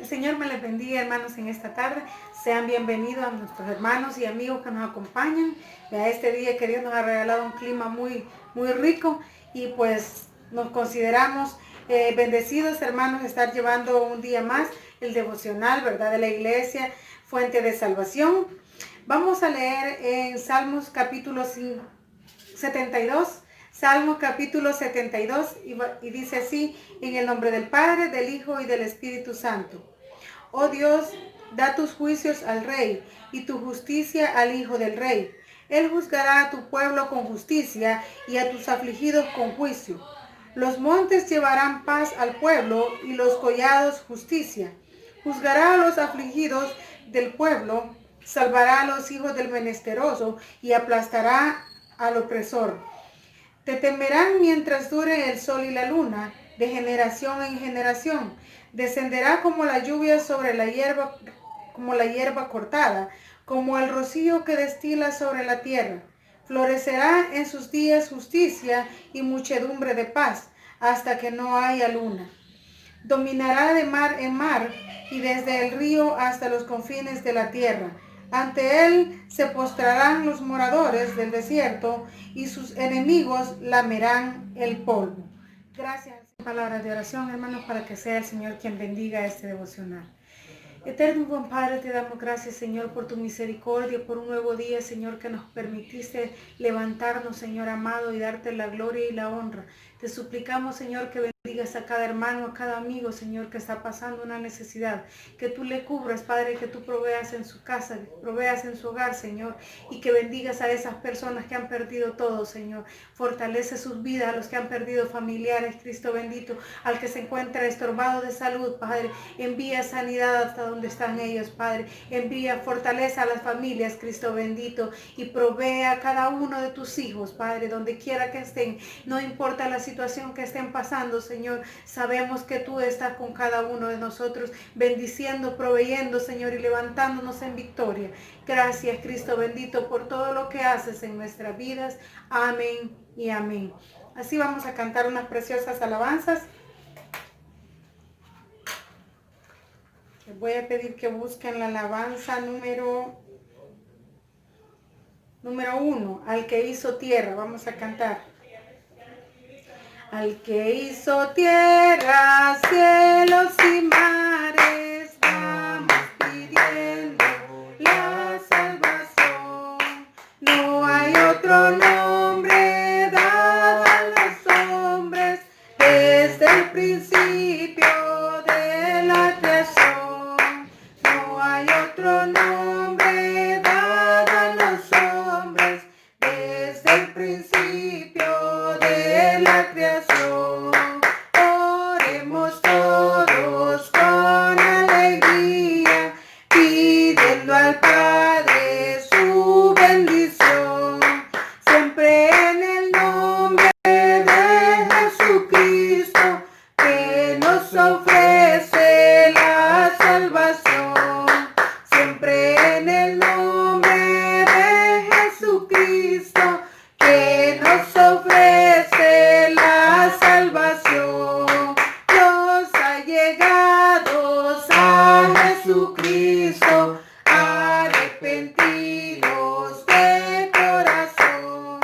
Señor me les bendiga, hermanos, en esta tarde. Sean bienvenidos a nuestros hermanos y amigos que nos acompañan a este día que Dios nos ha regalado un clima muy rico y pues nos consideramos bendecidos, hermanos, estar llevando un día más el devocional, ¿verdad?, de la iglesia, fuente de salvación. Vamos a leer en Salmos capítulo 72. Salmo capítulo 72 y dice así: en el nombre del Padre, del Hijo y del Espíritu Santo. Oh Dios, da tus juicios al Rey y tu justicia al Hijo del Rey. Él juzgará a tu pueblo con justicia y a tus afligidos con juicio. Los montes llevarán paz al pueblo y los collados justicia. Juzgará a los afligidos del pueblo, salvará a los hijos del menesteroso y aplastará al opresor. Te temerán mientras dure el sol y la luna, de generación en generación. Descenderá como la lluvia sobre la hierba, como la hierba cortada, como el rocío que destila sobre la tierra. Florecerá en sus días justicia y muchedumbre de paz, hasta que no haya luna. Dominará de mar en mar y desde el río hasta los confines de la tierra. Ante él se postrarán los moradores del desierto y sus enemigos lamerán el polvo. Gracias. Palabras de oración, hermanos, para que sea el Señor quien bendiga este devocional. Eterno y buen Padre, te damos gracias, Señor, por tu misericordia, por un nuevo día, Señor, que nos permitiste levantarnos, Señor amado, y darte la gloria y la honra. Te suplicamos, Señor, que bendigas a cada hermano, a cada amigo, Señor, que está pasando una necesidad, que tú le cubras, Padre, que tú proveas en su casa, que proveas en su hogar, Señor, y que bendigas a esas personas que han perdido todo, Señor. Fortalece sus vidas, a los que han perdido familiares, Cristo bendito, al que se encuentra estorbado de salud, Padre, envía sanidad hasta donde están ellos, Padre, envía fortaleza a las familias, Cristo bendito, y provee a cada uno de tus hijos, Padre, donde quiera que estén, no importa la situación que estén pasando, Señor, sabemos que tú estás con cada uno de nosotros, bendiciendo, proveyendo, Señor, y levantándonos en victoria. Gracias, Cristo bendito, por todo lo que haces en nuestras vidas. Amén y amén. Así vamos a cantar unas preciosas alabanzas. Les voy a pedir que busquen la alabanza número 1, al que hizo tierra. Vamos a cantar. Al que hizo tierra, cielos y mares, vamos pidiendo la salvación. No hay otro nombre dado a los hombres desde el principio de la creación. No hay otro nombre dado a los hombres desde el principio de la creación. Oremos todos con alegría, pidiendo al Padre su bendición. Siempre en el nombre de Jesucristo, que nos ofrece la salvación. Siempre en el nombre de Jesucristo, que nos ofrece la salvación. Los allegados a Jesucristo, arrepentidos de corazón,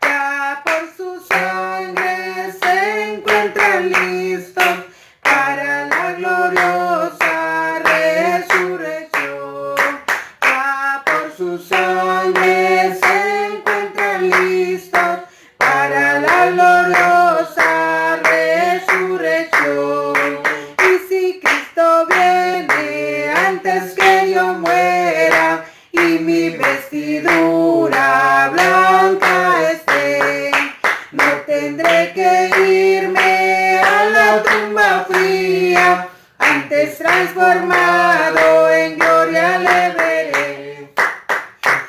ya por su sangre se encuentran listos para la gloriosa resurrección. Ya por su sangre se encuentran listos para la gloriosa resurrección. Y si Cristo viene antes que yo muera y mi vestidura blanca esté, no tendré que irme a la tumba fría, antes transformado en gloria le veré.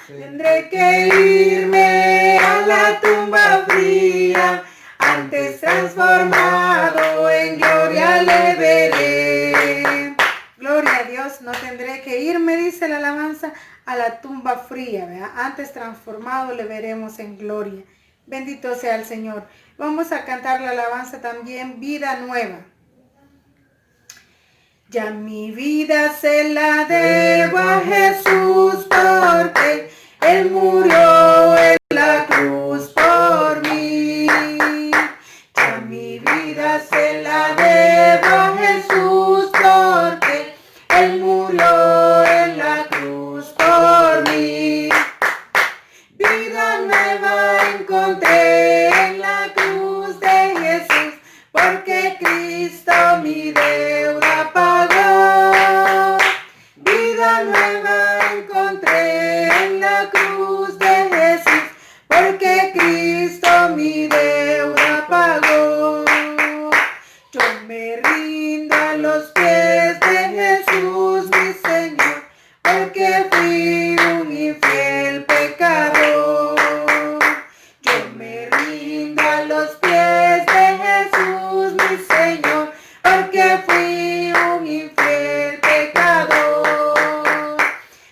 Tendré que irme a la tumba fría, antes transformado en gloria le veré. Gloria a Dios, no tendré que irme, dice la alabanza, a la tumba fría, ¿verdad? Antes transformado le veremos en gloria. Bendito sea el Señor. Vamos a cantar la alabanza también, vida nueva. Ya mi vida se la debo a Jesús porque Él murió en la cruz por mí. Ya mi vida se la debo a Jesús porque Él murió en la cruz por mí. Vida nueva encontré en la cruz de Jesús, porque Cristo mi deuda pagó. Vida nueva encontré en la cruz de Jesús, porque Cristo mi deuda pagó. Yo me rindo a los pies de Jesús mi Señor, porque fui un infiel pecador. Yo me rindo a los pies de Jesús mi Señor, porque fui un infiel pecador.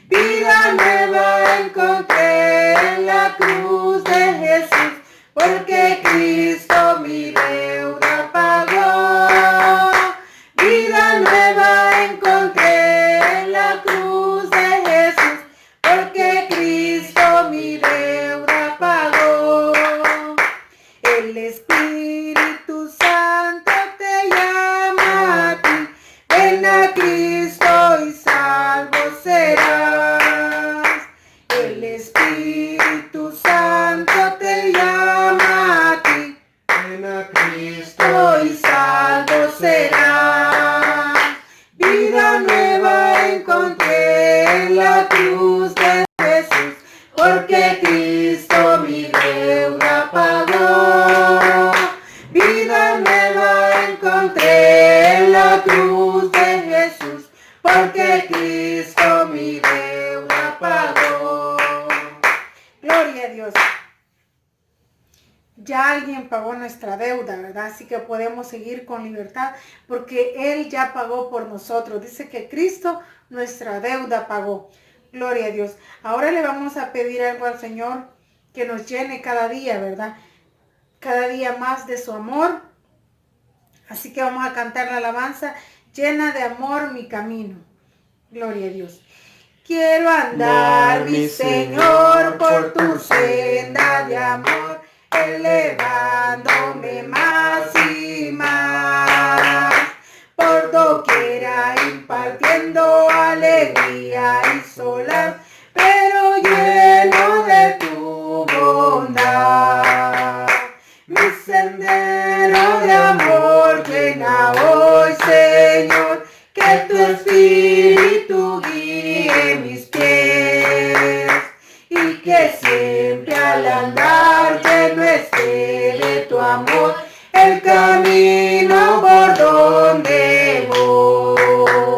Vida nueva encontré en la cruz de Jesús, porque Cristo mi deuda pagó. Vida nueva encontré en la cruz de Jesús, porque Cristo mi deuda pagó. El Espíritu Santo te llama a ti, ven a Cristo y salvo serás. El Espíritu Santo te llama a ti, ven a Cristo y salvo serás. Vida nueva encontré en la cruz de Jesús, porque Cristo mi deuda pagó. Vida nueva encontré en la cruz de Jesús, porque Cristo mi deuda pagó. Gloria a Dios. Ya alguien pagó nuestra deuda, ¿verdad? Así que podemos seguir con libertad porque Él ya pagó por nosotros. Dice que Cristo nuestra deuda pagó. Gloria a Dios. Ahora le vamos a pedir algo al Señor que nos llene cada día, ¿verdad? Cada día más de su amor. Así que vamos a cantar la alabanza, llena de amor mi camino. Gloria a Dios. Quiero andar, mi Señor, por tu senda de amor, elevándome más y más, por doquiera impartiendo alegría y solar, pero lleno de tu bondad. Mi sendero de amor llena hoy, Señor, que tu Espíritu guíe mis pies y que siempre al andar lleno esté de tu amor el camino por donde voy.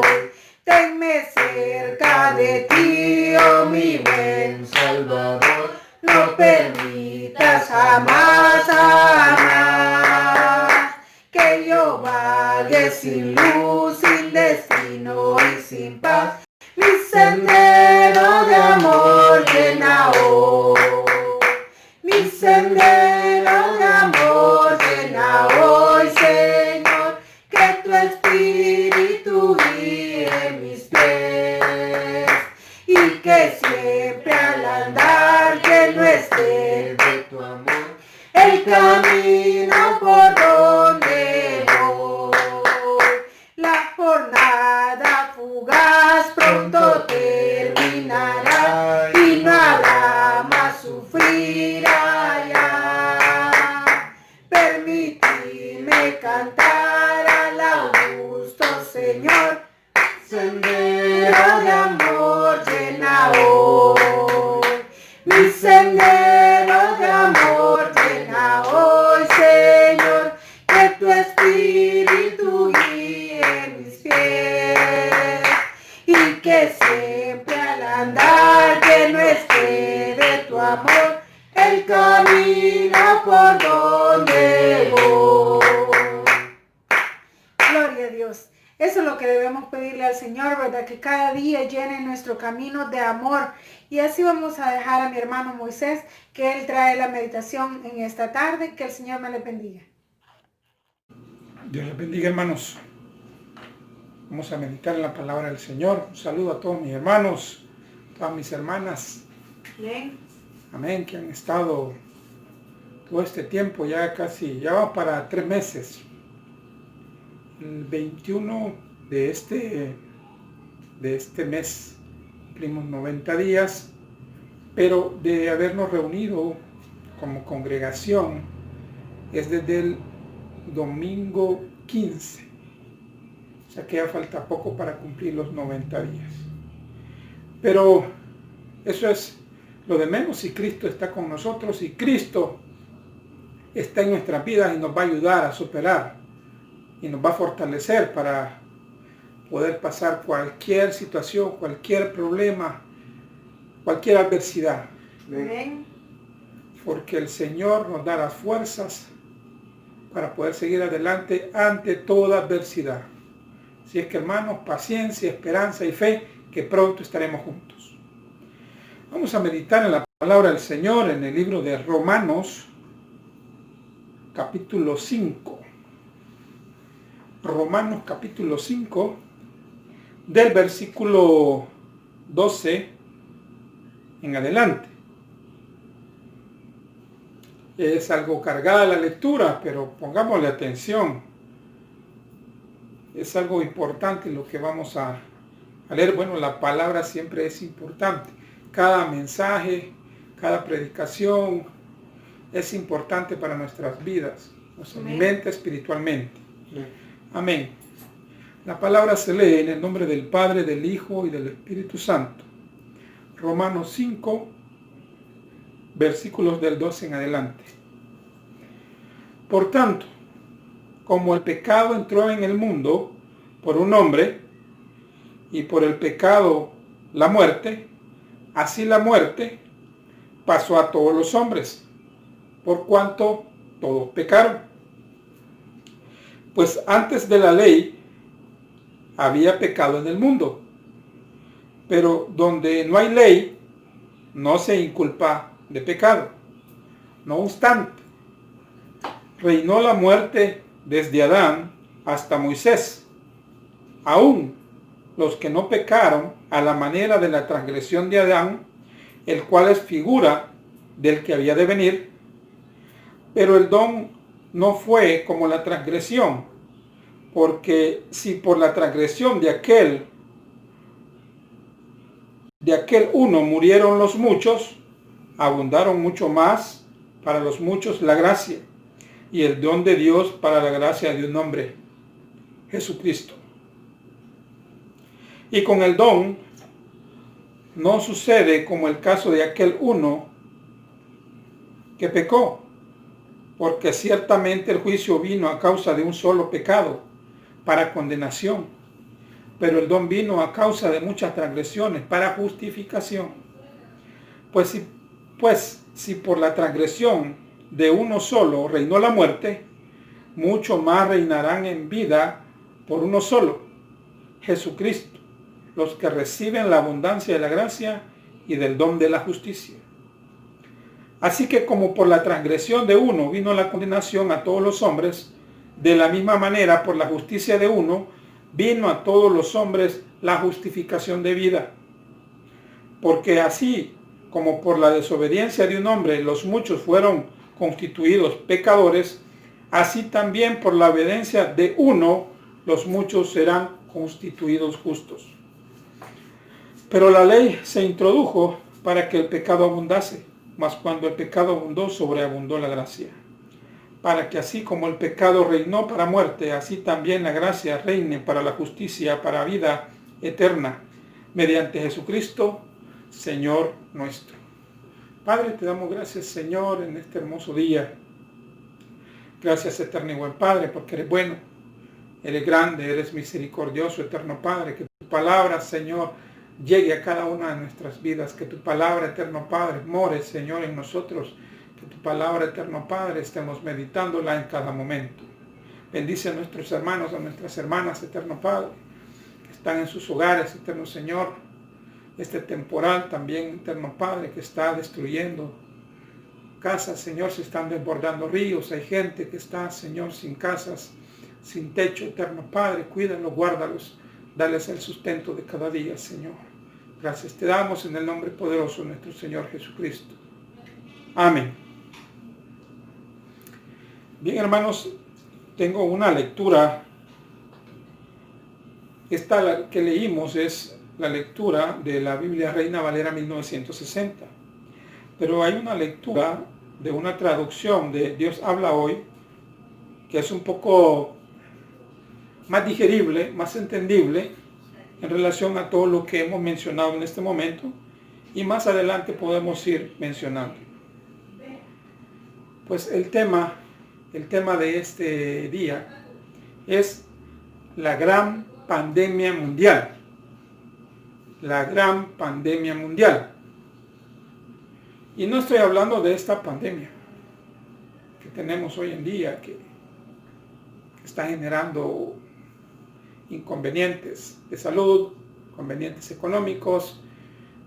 Tenme cerca de ti, oh mi buen Salvador, no permitas jamás, jamás que yo vague sin luz, sin destino y sin paz. Mi sendero de amor llena hoy. Mi sendero de amor llena hoy, Señor, que tu Espíritu guíe mis pies y que siempre al andar lleno esté de tu amor el camino por donde voy. La jornada fugaz pronto terminará y no habrá más sufrir allá. Permitidme cantar al augusto Señor, sendero de amor llena hoy. Mi sendero de amor llena hoy, Señor, que tu Espíritu guíe mis pies y que siempre al andar lleno esté de tu amor el camino por donde voy. Gloria a Dios. Eso es lo que debemos pedirle al Señor, ¿verdad? Que cada día llene nuestro camino de amor. Y así vamos a dejar a mi hermano Moisés, que él trae la meditación en esta tarde. Que el Señor me le bendiga. Dios les bendiga, hermanos. Vamos a meditar en la palabra del Señor. Un saludo a todos mis hermanos, todas mis hermanas. Bien. Amén, que han estado todo este tiempo, ya va para 3 meses. El 21 de este mes cumplimos 90 días, pero de habernos reunido como congregación es desde el domingo 15. O sea que ya falta poco para cumplir los 90 días. Pero eso es lo de menos si Cristo está con nosotros, y Cristo está en nuestras vidas y nos va a ayudar a superar y nos va a fortalecer para poder pasar cualquier situación, cualquier problema, cualquier adversidad. Amén. Porque el Señor nos da las fuerzas para poder seguir adelante ante toda adversidad. Así es que, hermanos, paciencia, esperanza y fe, que pronto estaremos juntos. Vamos a meditar en la palabra del Señor en el libro de Romanos, capítulo 5. Romanos, capítulo 5, del versículo 12 en adelante. Es algo cargada la lectura, pero pongámosle atención. Es algo importante lo que vamos a leer. Bueno, la palabra siempre es importante. Cada mensaje, cada predicación es importante para nuestras vidas. Nos alimenta espiritualmente. Amén. La palabra se lee en el nombre del Padre, del Hijo y del Espíritu Santo. Romanos 5, versículos del 12 en adelante. Por tanto, como el pecado entró en el mundo por un hombre, y por el pecado la muerte, así la muerte pasó a todos los hombres, por cuanto todos pecaron. Pues antes de la ley había pecado en el mundo, pero donde no hay ley, no se inculpa de pecado. No obstante, reinó la muerte desde Adán hasta Moisés. Aún los que no pecaron a la manera de la transgresión de Adán, el cual es figura del que había de venir, pero el don no fue como la transgresión, porque si por la transgresión de aquel uno murieron los muchos, abundaron mucho más para los muchos la gracia y el don de Dios para la gracia de un hombre, Jesucristo. Y con el don no sucede como el caso de aquel uno que pecó, porque ciertamente el juicio vino a causa de un solo pecado, para condenación, pero el don vino a causa de muchas transgresiones, para justificación. Pues si por la transgresión de uno solo reinó la muerte, mucho más reinarán en vida por uno solo, Jesucristo, los que reciben la abundancia de la gracia y del don de la justicia. Así que como por la transgresión de uno vino la condenación a todos los hombres, de la misma manera por la justicia de uno vino a todos los hombres la justificación de vida. Porque así como por la desobediencia de un hombre los muchos fueron constituidos pecadores, así también por la obediencia de uno los muchos serán constituidos justos. Pero la ley se introdujo para que el pecado abundase, mas cuando el pecado abundó, sobreabundó la gracia. Para que así como el pecado reinó para muerte, así también la gracia reine para la justicia, para vida eterna, mediante Jesucristo, Señor nuestro. Padre, te damos gracias, Señor, en este hermoso día. Gracias, eterno y buen Padre, porque eres bueno, eres grande, eres misericordioso, eterno Padre. Que tu palabra, Señor, llegue a cada una de nuestras vidas. Que tu palabra, eterno Padre, more, Señor, en nosotros. Que tu palabra, eterno Padre, estemos meditándola en cada momento. Bendice a nuestros hermanos, a nuestras hermanas, eterno Padre, que están en sus hogares, eterno Señor. Este temporal también, eterno Padre, que está destruyendo casas, Señor, se están desbordando ríos. Hay gente que está, Señor, sin casas, sin techo, eterno Padre. Cuídalos, guárdalos. Dales el sustento de cada día, Señor. Gracias te damos en el nombre poderoso de nuestro Señor Jesucristo. Amén. Bien, hermanos, tengo una lectura. Esta que leímos es la lectura de la Biblia Reina Valera 1960. Pero hay una lectura de una traducción de Dios habla hoy, que es un poco más digerible, más entendible en relación a todo lo que hemos mencionado en este momento, y más adelante podemos ir mencionando. Pues el tema de este día es la gran pandemia mundial. La gran pandemia mundial. Y no estoy hablando de esta pandemia que tenemos hoy en día, que está generando inconvenientes de salud, inconvenientes económicos,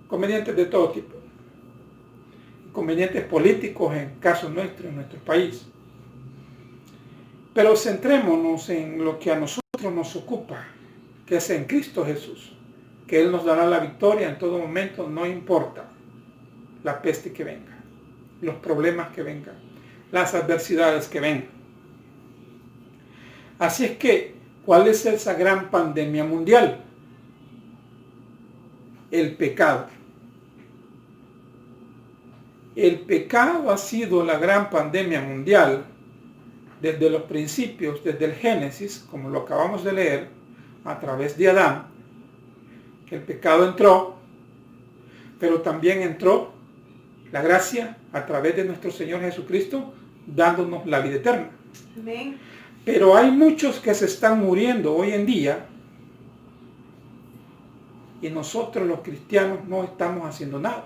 inconvenientes de todo tipo, inconvenientes políticos en caso nuestro, en nuestro país. Pero centrémonos en lo que a nosotros nos ocupa, que es en Cristo Jesús, que Él nos dará la victoria en todo momento, no importa la peste que venga, los problemas que vengan, las adversidades que vengan. Así es que, ¿cuál es esa gran pandemia mundial? El pecado. El pecado ha sido la gran pandemia mundial desde los principios, desde el Génesis, como lo acabamos de leer, a través de Adán, que el pecado entró, pero también entró la gracia a través de nuestro Señor Jesucristo, dándonos la vida eterna. Amén. Pero hay muchos que se están muriendo hoy en día y nosotros los cristianos no estamos haciendo nada.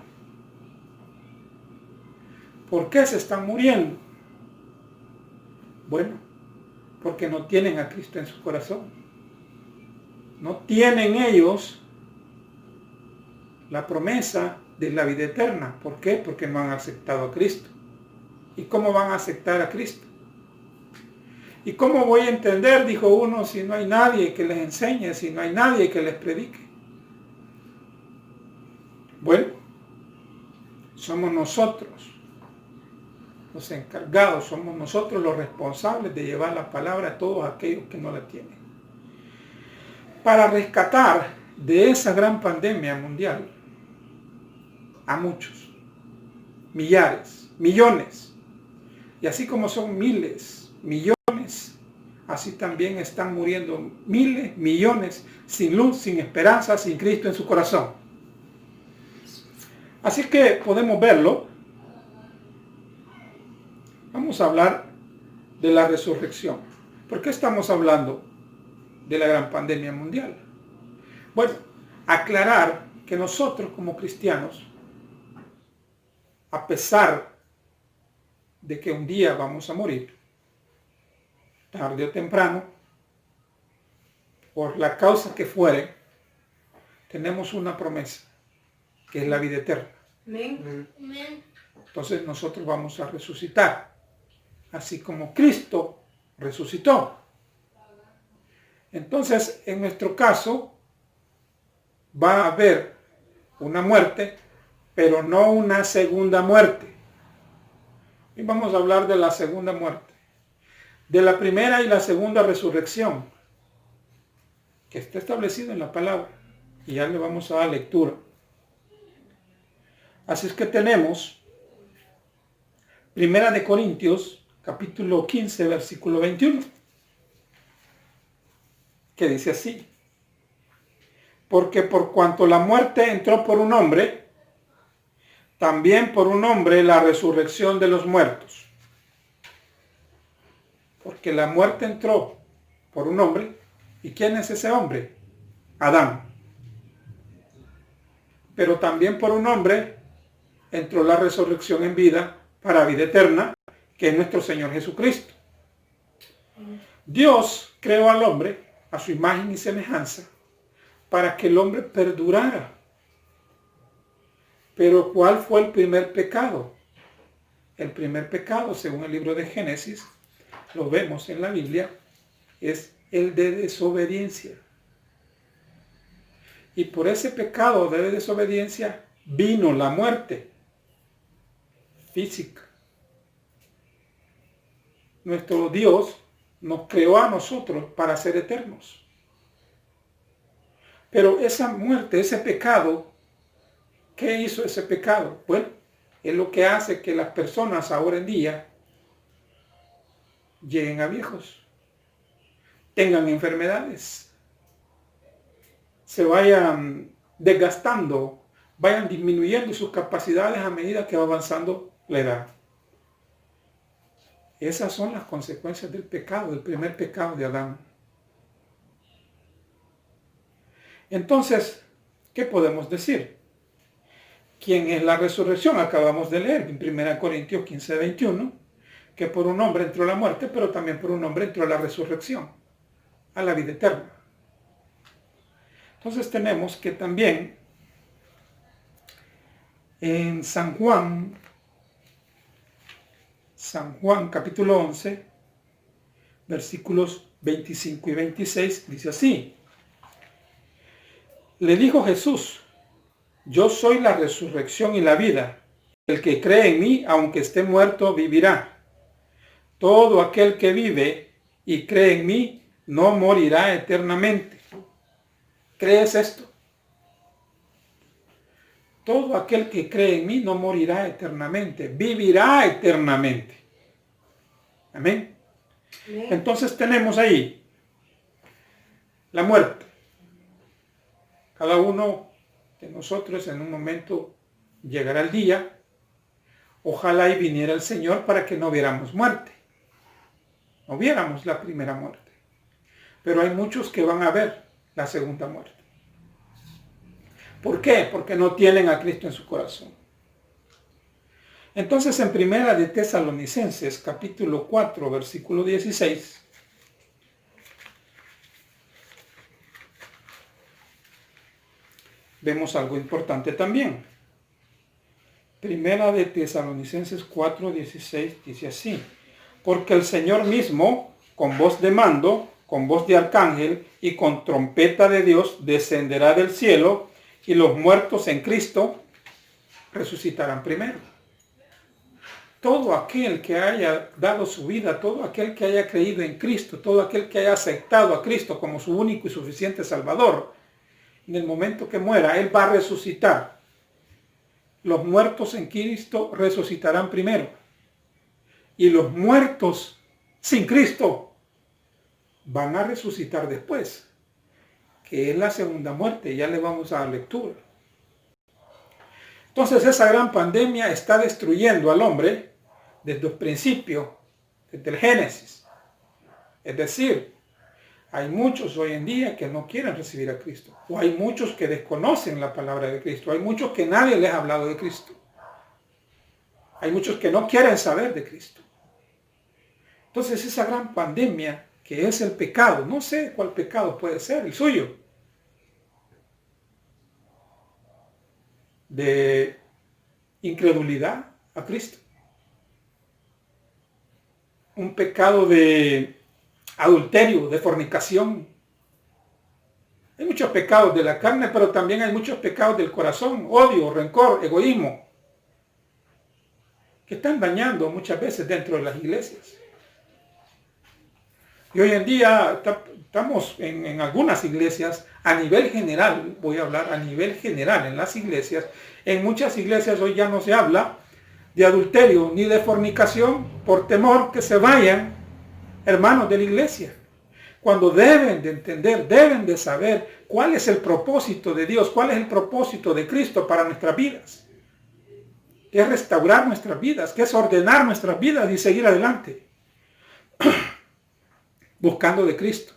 ¿Por qué se están muriendo? Bueno, porque no tienen a Cristo en su corazón. No tienen ellos la promesa de la vida eterna. ¿Por qué? Porque no han aceptado a Cristo. ¿Y cómo van a aceptar a Cristo? ¿Y cómo voy a entender, dijo uno, si no hay nadie que les enseñe, si no hay nadie que les predique? Bueno, somos nosotros los encargados, somos nosotros los responsables de llevar la palabra a todos aquellos que no la tienen. Para rescatar de esa gran pandemia mundial a muchos, millares, millones, y así como son miles, millones, así también están muriendo miles, millones, sin luz, sin esperanza, sin Cristo en su corazón. Así que podemos verlo. Vamos a hablar de la resurrección. ¿Por qué estamos hablando de la gran pandemia mundial? Bueno, aclarar que nosotros como cristianos, a pesar de que un día vamos a morir, tarde o temprano, por la causa que fuere, tenemos una promesa, que es la vida eterna. Amén. Entonces nosotros vamos a resucitar, así como Cristo resucitó. Entonces, en nuestro caso, va a haber una muerte, pero no una segunda muerte. Y vamos a hablar de la segunda muerte, de la primera y la segunda resurrección, que está establecido en la palabra. Y ya le vamos a dar lectura. Así es que tenemos Primera de Corintios, capítulo 15, versículo 21, que dice así: porque por cuanto la muerte entró por un hombre, también por un hombre la resurrección de los muertos. Porque la muerte entró por un hombre. ¿Y quién es ese hombre? Adán. Pero también por un hombre entró la resurrección en vida para vida eterna, que es nuestro Señor Jesucristo. Dios creó al hombre a su imagen y semejanza para que el hombre perdurara. Pero ¿cuál fue el primer pecado? El primer pecado, según el libro de Génesis, lo vemos en la Biblia, es el de desobediencia. Y por ese pecado de desobediencia vino la muerte física. Nuestro Dios nos creó a nosotros para ser eternos. Pero esa muerte, ese pecado, ¿qué hizo ese pecado? Bueno, es lo que hace que las personas ahora en día lleguen a viejos, tengan enfermedades, se vayan desgastando, vayan disminuyendo sus capacidades a medida que va avanzando la edad. Esas son las consecuencias del pecado, del primer pecado de Adán. Entonces, ¿qué podemos decir? ¿Quién es la resurrección? Acabamos de leer en 1 Corintios 15, 21, que por un hombre entró la muerte, pero también por un hombre entró la resurrección, a la vida eterna. Entonces tenemos que también en San Juan capítulo 11, versículos 25 y 26, dice así: le dijo Jesús, yo soy la resurrección y la vida. El que cree en mí, aunque esté muerto, vivirá. Todo aquel que vive y cree en mí, no morirá eternamente. ¿Crees esto? Todo aquel que cree en mí no morirá eternamente, vivirá eternamente. Amén. Amén. Entonces tenemos ahí la muerte. Cada uno de nosotros en un momento llegará el día. Ojalá y viniera el Señor para que no viéramos muerte. No viéramos la primera muerte. Pero hay muchos que van a ver la segunda muerte. ¿Por qué? Porque no tienen a Cristo en su corazón. Entonces en Primera de Tesalonicenses, capítulo 4, versículo 16, vemos algo importante también. Primera de Tesalonicenses 4, 16 dice así: porque el Señor mismo, con voz de mando, con voz de arcángel y con trompeta de Dios, descenderá del cielo, y los muertos en Cristo resucitarán primero. Todo aquel que haya dado su vida, todo aquel que haya creído en Cristo, todo aquel que haya aceptado a Cristo como su único y suficiente Salvador, en el momento que muera, Él va a resucitar. Los muertos en Cristo resucitarán primero. Y los muertos sin Cristo van a resucitar después, que es la segunda muerte. Ya le vamos a dar lectura. Entonces esa gran pandemia está destruyendo al hombre desde el principio, desde el Génesis. Es decir, hay muchos hoy en día que no quieren recibir a Cristo. O hay muchos que desconocen la palabra de Cristo. Hay muchos que nadie les ha hablado de Cristo. Hay muchos que no quieren saber de Cristo. Entonces esa gran pandemia que es el pecado, no sé cuál pecado puede ser, el suyo, de incredulidad a Cristo. Un pecado de adulterio, de fornicación. Hay muchos pecados de la carne, pero también hay muchos pecados del corazón, odio, rencor, egoísmo, que están dañando muchas veces dentro de las iglesias. Y hoy en día estamos en algunas iglesias, a nivel general, voy a hablar a nivel general en las iglesias, en muchas iglesias hoy ya no se habla de adulterio ni de fornicación por temor que se vayan hermanos de la iglesia. Cuando deben de entender, deben de saber cuál es el propósito de Dios, cuál es el propósito de Cristo para nuestras vidas. Que es restaurar nuestras vidas, que es ordenar nuestras vidas y seguir adelante. Buscando de Cristo.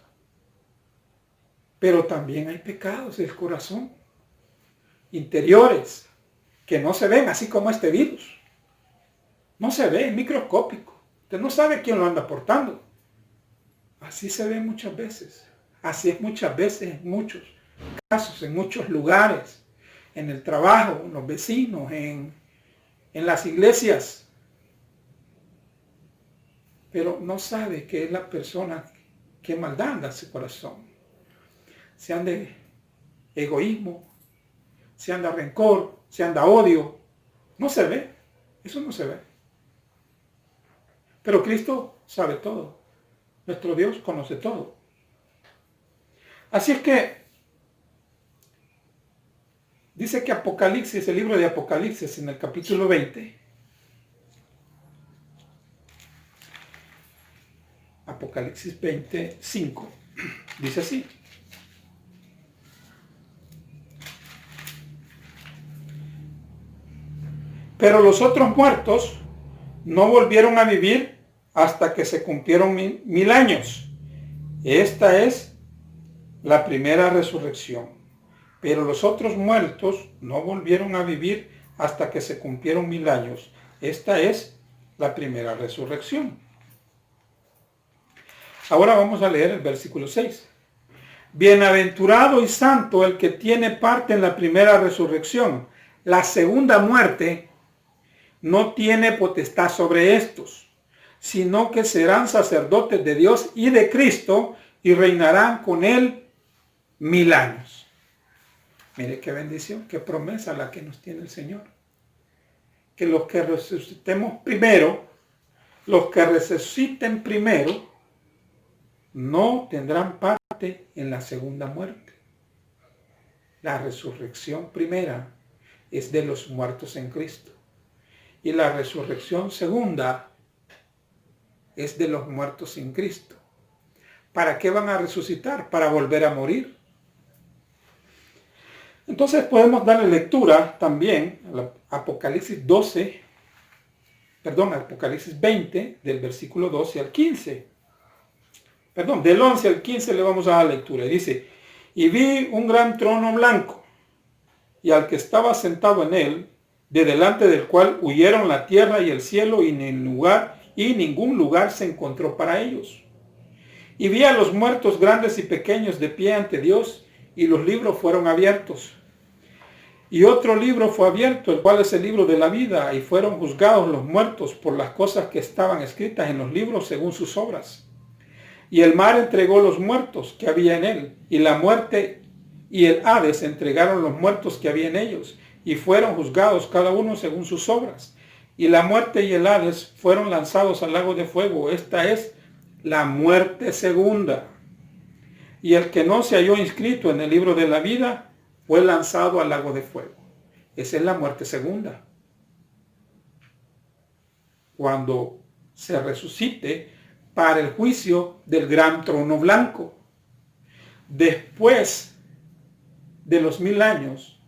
Pero también hay pecados del corazón, interiores, que no se ven, así como este virus. No se ve, es microscópico. Usted no sabe quién lo anda portando. Así se ve muchas veces. Así es muchas veces en muchos casos, en muchos lugares, en el trabajo, en los vecinos, en las iglesias. Pero no sabe que es la persona que maldad anda en su corazón. Se han de egoísmo, si anda rencor, si anda odio. No se ve, eso no se ve. Pero Cristo sabe todo. Nuestro Dios conoce todo. Así es que dice que Apocalipsis, el libro de Apocalipsis en el capítulo 20, Apocalipsis 25, dice así. Pero los otros muertos no volvieron a vivir hasta que se cumplieron 1000 años. Esta es la primera resurrección. Pero los otros muertos no volvieron a vivir hasta que se cumplieron 1000 años. Esta es la primera resurrección. Ahora vamos a leer el versículo 6. Bienaventurado y santo el que tiene parte en la primera resurrección. La segunda muerte no tiene potestad sobre estos, sino que serán sacerdotes de Dios y de Cristo y reinarán con él 1000 años. Mire qué bendición, qué promesa la que nos tiene el Señor. Que los que resucitemos primero, los que resuciten primero, no tendrán parte en la segunda muerte. La resurrección primera es de los muertos en Cristo. Y la resurrección segunda es de los muertos sin Cristo. ¿Para qué van a resucitar? Para volver a morir. Entonces podemos darle lectura también a Apocalipsis 20, del versículo 12 al 15. Del 11 al 15 le vamos a dar lectura. Y dice, y vi un gran trono blanco, y al que estaba sentado en él, de delante del cual huyeron la tierra y el cielo, y ningún lugar se encontró para ellos. Y vi a los muertos grandes y pequeños de pie ante Dios, y los libros fueron abiertos. Y otro libro fue abierto, el cual es el libro de la vida, y fueron juzgados los muertos por las cosas que estaban escritas en los libros según sus obras. Y el mar entregó los muertos que había en él, y la muerte y el Hades entregaron los muertos que había en ellos, y fueron juzgados cada uno según sus obras. Y la muerte y el Hades fueron lanzados al lago de fuego. Esta es la muerte segunda. Y el que no se halló inscrito en el libro de la vida fue lanzado al lago de fuego. Esa es la muerte segunda. Cuando se resucite para el juicio del gran trono blanco. Después de los 1000 años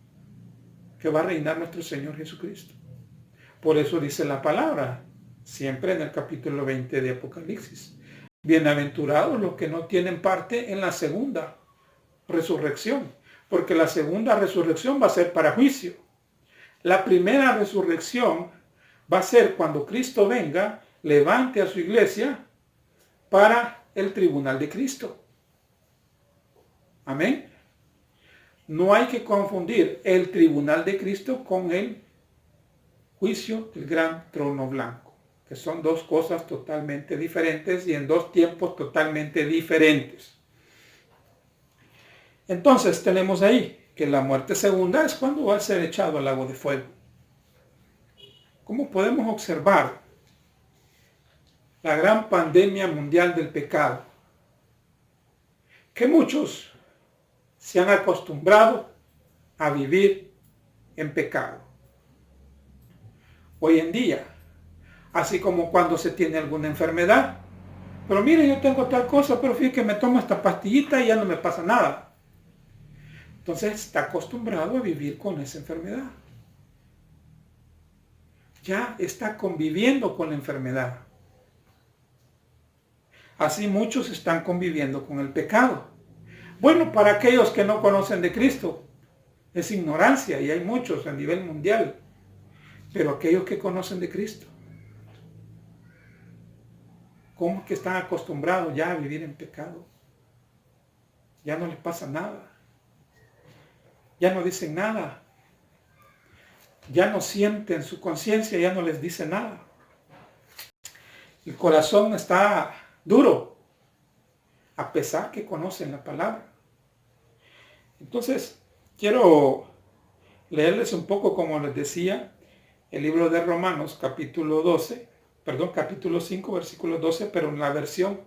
que va a reinar nuestro Señor Jesucristo. Por eso dice la palabra, siempre en el capítulo 20 de Apocalipsis. Bienaventurados los que no tienen parte en la segunda resurrección, porque la segunda resurrección va a ser para juicio. La primera resurrección va a ser cuando Cristo venga, levante a su iglesia para el tribunal de Cristo. Amén. No hay que confundir el tribunal de Cristo con el juicio del gran trono blanco, que son dos cosas totalmente diferentes y en dos tiempos totalmente diferentes. Entonces tenemos ahí que la muerte segunda es cuando va a ser echado al lago de fuego. ¿Cómo podemos observar la gran pandemia mundial del pecado? Que muchos se han acostumbrado a vivir en pecado. Hoy en día, así como cuando se tiene alguna enfermedad, pero mire, yo tengo tal cosa, pero fíjate que me tomo esta pastillita y ya no me pasa nada. Entonces está acostumbrado a vivir con esa enfermedad. Ya está conviviendo con la enfermedad. Así muchos están conviviendo con el pecado. Bueno, para aquellos que no conocen de Cristo, es ignorancia y hay muchos a nivel mundial. Pero aquellos que conocen de Cristo, ¿cómo es que están acostumbrados ya a vivir en pecado? Ya no les pasa nada. Ya no dicen nada. Ya no sienten su conciencia, ya no les dice nada. El corazón está duro, a pesar que conocen la palabra. Entonces, Quiero leerles un poco, como les decía, el libro de Romanos, capítulo 5, versículo 12, pero en la versión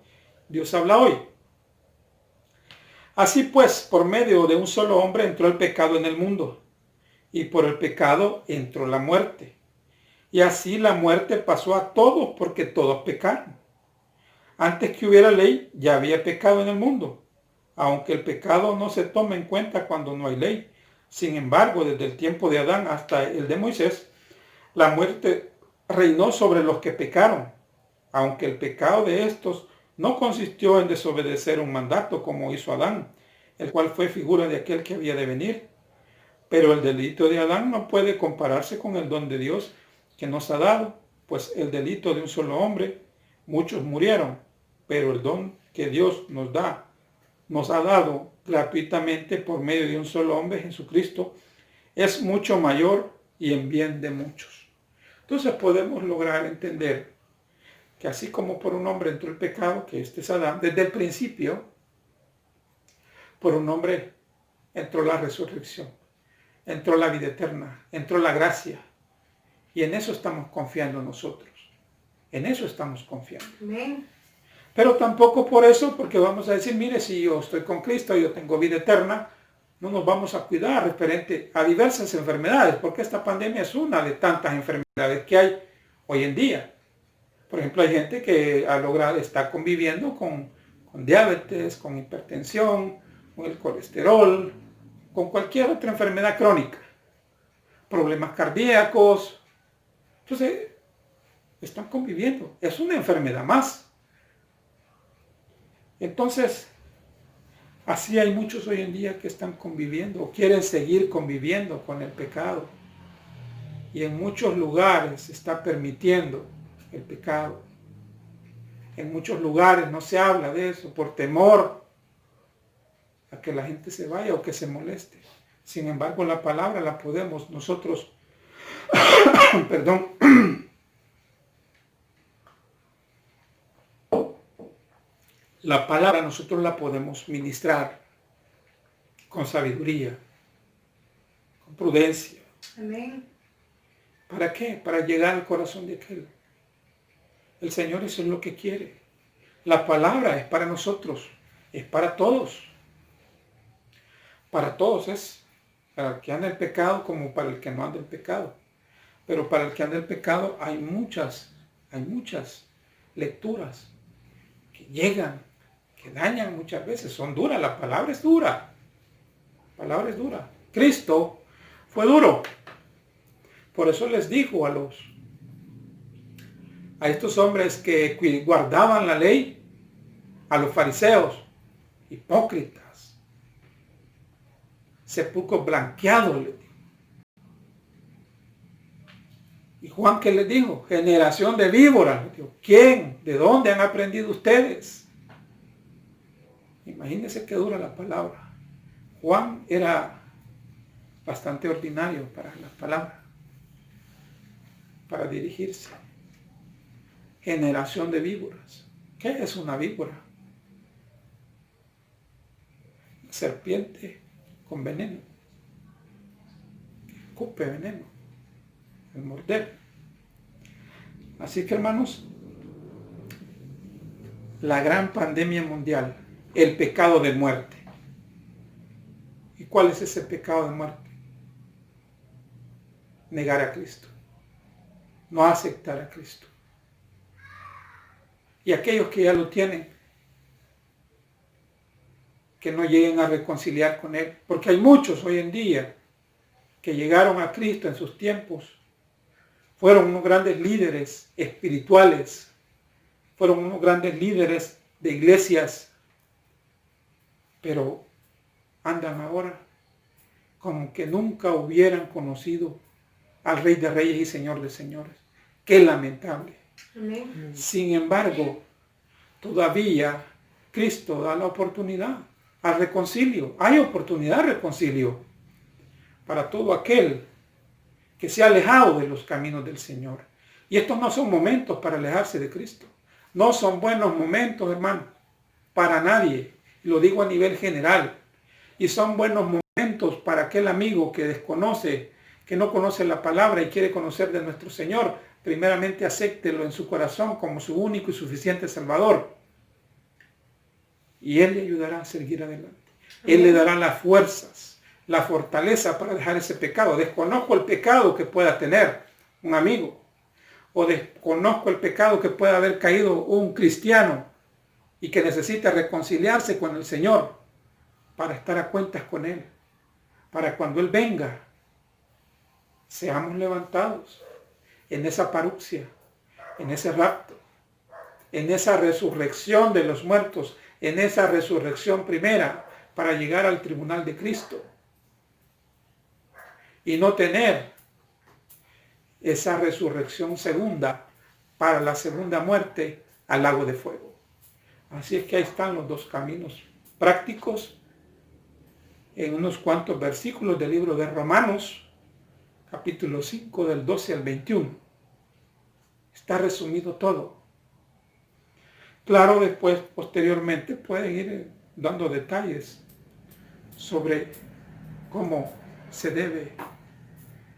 Dios habla hoy. Así pues, por medio de un solo hombre entró el pecado en el mundo, y por el pecado entró la muerte. Y así la muerte pasó a todos porque todos pecaron. Antes que hubiera ley, ya había pecado en el mundo, aunque el pecado no se toma en cuenta cuando no hay ley. Sin embargo, desde el tiempo de Adán hasta el de Moisés, la muerte reinó sobre los que pecaron, aunque el pecado de estos no consistió en desobedecer un mandato como hizo Adán, el cual fue figura de aquel que había de venir. Pero el delito de Adán no puede compararse con el don de Dios que nos ha dado, pues el delito de un solo hombre, muchos murieron, pero el don que Dios nos ha dado gratuitamente por medio de un solo hombre, Jesucristo, es mucho mayor y en bien de muchos. Entonces podemos lograr entender que así como por un hombre entró el pecado, que este es Adán, desde el principio, por un hombre entró la resurrección, entró la vida eterna, entró la gracia. Y en eso estamos confiando nosotros. En eso estamos confiando. Amén. Pero tampoco por eso, porque vamos a decir, mire, si yo estoy con Cristo, yo tengo vida eterna, no nos vamos a cuidar referente a diversas enfermedades, porque esta pandemia es una de tantas enfermedades que hay hoy en día. Por ejemplo, hay gente que está conviviendo con diabetes, con hipertensión, con el colesterol, con cualquier otra enfermedad crónica, problemas cardíacos. Entonces, están conviviendo. Es una enfermedad más. Entonces, así hay muchos hoy en día que están conviviendo o quieren seguir conviviendo con el pecado. Y en muchos lugares se está permitiendo el pecado. En muchos lugares no se habla de eso por temor a que la gente se vaya o que se moleste. Sin embargo, la palabra la podemos nosotros, la palabra nosotros la podemos ministrar con sabiduría, con prudencia. Amén. ¿Para qué? Para llegar al corazón de aquel. El Señor eso es lo que quiere. La palabra es para nosotros, es para todos. Para todos es, para el que anda en el pecado como para el que no anda en pecado. Pero para el que anda en el pecado hay muchas lecturas que llegan, que dañan muchas veces, son duras, la palabra es dura. La palabra es dura. Cristo fue duro. Por eso les dijo a estos hombres que guardaban la ley, a los fariseos, hipócritas, sepulcros blanqueados, les dijo. Y Juan, ¿qué les dijo? Generación de víboras. Les dijo, ¿quién? ¿De dónde han aprendido ustedes? Imagínense qué dura la palabra. Juan era bastante ordinario para las palabras, para dirigirse. Generación de víboras. ¿Qué es una víbora? Serpiente con veneno. Escupe veneno. El morder. Así que, hermanos, la gran pandemia mundial, el pecado de muerte. ¿Y cuál es ese pecado de muerte? Negar a Cristo. No aceptar a Cristo. Y aquellos que ya lo tienen, que no lleguen a reconciliar con Él. Porque hay muchos hoy en día que llegaron a Cristo en sus tiempos. Fueron unos grandes líderes espirituales. Fueron unos grandes líderes de iglesias. Pero andan ahora como que nunca hubieran conocido al Rey de Reyes y Señor de Señores. Qué lamentable. Amén. Sin embargo, todavía Cristo da la oportunidad al reconcilio. Hay oportunidad de reconcilio para todo aquel que se ha alejado de los caminos del Señor. Y estos no son momentos para alejarse de Cristo. No son buenos momentos, hermano, para nadie. Lo digo a nivel general. Y son buenos momentos para aquel amigo que desconoce, que no conoce la palabra y quiere conocer de nuestro Señor, primeramente acéptelo en su corazón como su único y suficiente Salvador. Y Él le ayudará a seguir adelante. Él le dará las fuerzas, la fortaleza para dejar ese pecado. Desconozco el pecado que pueda tener un amigo, o desconozco el pecado que pueda haber caído un cristiano y que necesita reconciliarse con el Señor para estar a cuentas con Él, para cuando Él venga, seamos levantados en esa paruxia, en ese rapto, en esa resurrección de los muertos, en esa resurrección primera para llegar al tribunal de Cristo y no tener esa resurrección segunda para la segunda muerte al lago de fuego. Así es que ahí están los dos caminos prácticos en unos cuantos versículos del libro de Romanos, capítulo 5, del 12 al 21. Está resumido todo. Claro, después, posteriormente, pueden ir dando detalles sobre cómo se debe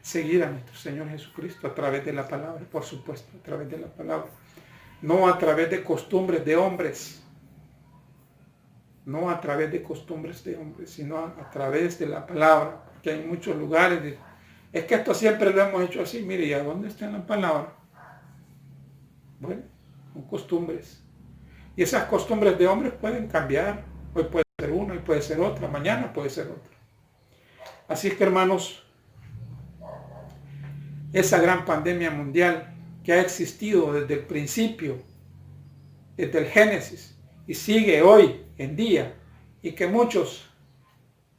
seguir a nuestro Señor Jesucristo a través de la palabra, por supuesto, a través de la palabra. No a través de costumbres de hombres, no a través de costumbres de hombres, sino a través de la palabra, porque hay muchos lugares, es que esto siempre lo hemos hecho así, mire, ¿y a dónde está la palabra? Bueno, son costumbres. Y esas costumbres de hombres pueden cambiar, hoy puede ser una, hoy puede ser otra, mañana puede ser otra. Así es que, hermanos, esa gran pandemia mundial que ha existido desde el principio, desde el Génesis, y sigue hoy en día, y que muchos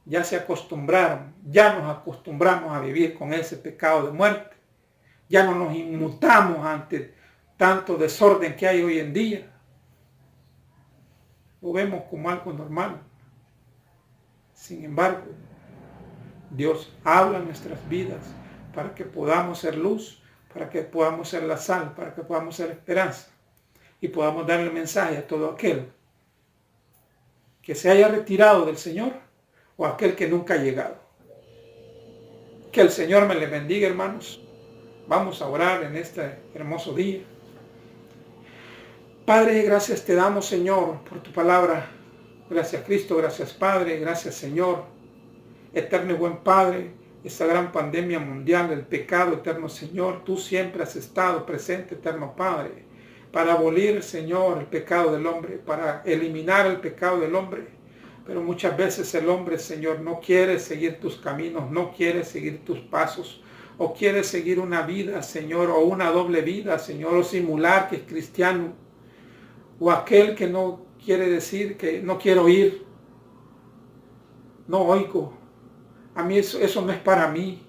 ya se acostumbraron, ya nos acostumbramos a vivir con ese pecado de muerte, ya no nos inmutamos ante tanto desorden que hay hoy en día, lo vemos como algo normal. Sin embargo, Dios habla en nuestras vidas para que podamos ser luz, para que podamos ser la sal, para que podamos ser esperanza y podamos darle mensaje a todo aquel que se haya retirado del Señor o aquel que nunca ha llegado. Que el Señor me le bendiga, hermanos. Vamos a orar en este hermoso día. Padre, gracias te damos, Señor, por tu palabra. Gracias, Cristo, gracias, Padre, gracias, Señor. Eterno y buen Padre, esta gran pandemia mundial del pecado, eterno Señor, tú siempre has estado presente, eterno Padre, para abolir, Señor, el pecado del hombre, para eliminar el pecado del hombre. Pero muchas veces el hombre, Señor, no quiere seguir tus caminos, no quiere seguir tus pasos, o quiere seguir una vida, Señor, o una doble vida, Señor, o simular que es cristiano, o aquel que no quiere decir que no quiero oír, no oigo. A mí eso no es para mí,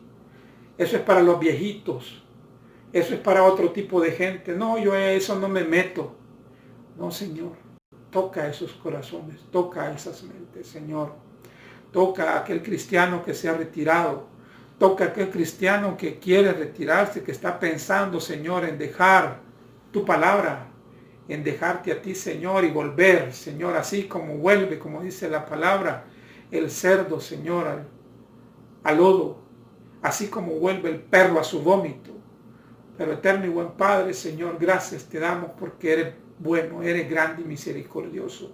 eso es para los viejitos, eso es para otro tipo de gente. No, yo a eso no me meto. No, Señor, toca esos corazones, toca esas mentes, Señor. Toca a aquel cristiano que se ha retirado, toca a aquel cristiano que quiere retirarse, que está pensando, Señor, en dejar tu palabra, en dejarte a ti, Señor, y volver, Señor, así como vuelve, como dice la palabra, el cerdo, Señor, al lodo, así como vuelve el perro a su vómito. Pero eterno y buen Padre, Señor, gracias te damos porque eres bueno, eres grande y misericordioso.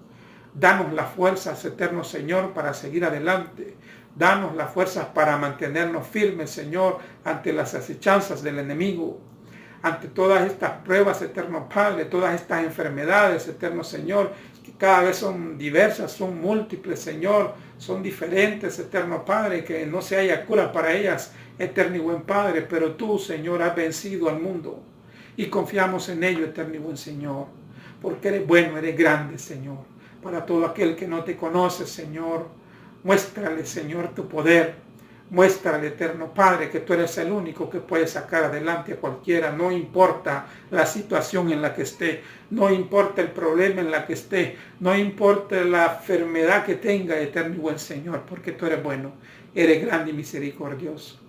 Danos las fuerzas, eterno Señor, para seguir adelante. Danos las fuerzas para mantenernos firmes, Señor, ante las acechanzas del enemigo. Ante todas estas pruebas, eterno Padre, todas estas enfermedades, eterno Señor, que cada vez son diversas, son múltiples, Señor, son diferentes, eterno Padre, que no se haya cura para ellas, eterno y buen Padre, pero tú, Señor, has vencido al mundo y confiamos en ello, eterno y buen Señor, porque eres bueno, eres grande, Señor. Para todo aquel que no te conoce, Señor, muéstrale, Señor, tu poder. Muéstrale, eterno Padre, que tú eres el único que puede sacar adelante a cualquiera. No importa la situación en la que esté, no importa el problema en la que esté, no importa la enfermedad que tenga, eterno y buen Señor, porque tú eres bueno, eres grande y misericordioso.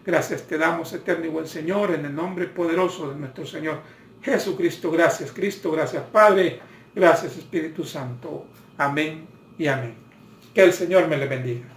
Gracias te damos, eterno y buen Señor, en el nombre poderoso de nuestro Señor Jesucristo. Gracias, Cristo, gracias, Padre, gracias, Espíritu Santo. Amén y amén. Que el Señor me le bendiga.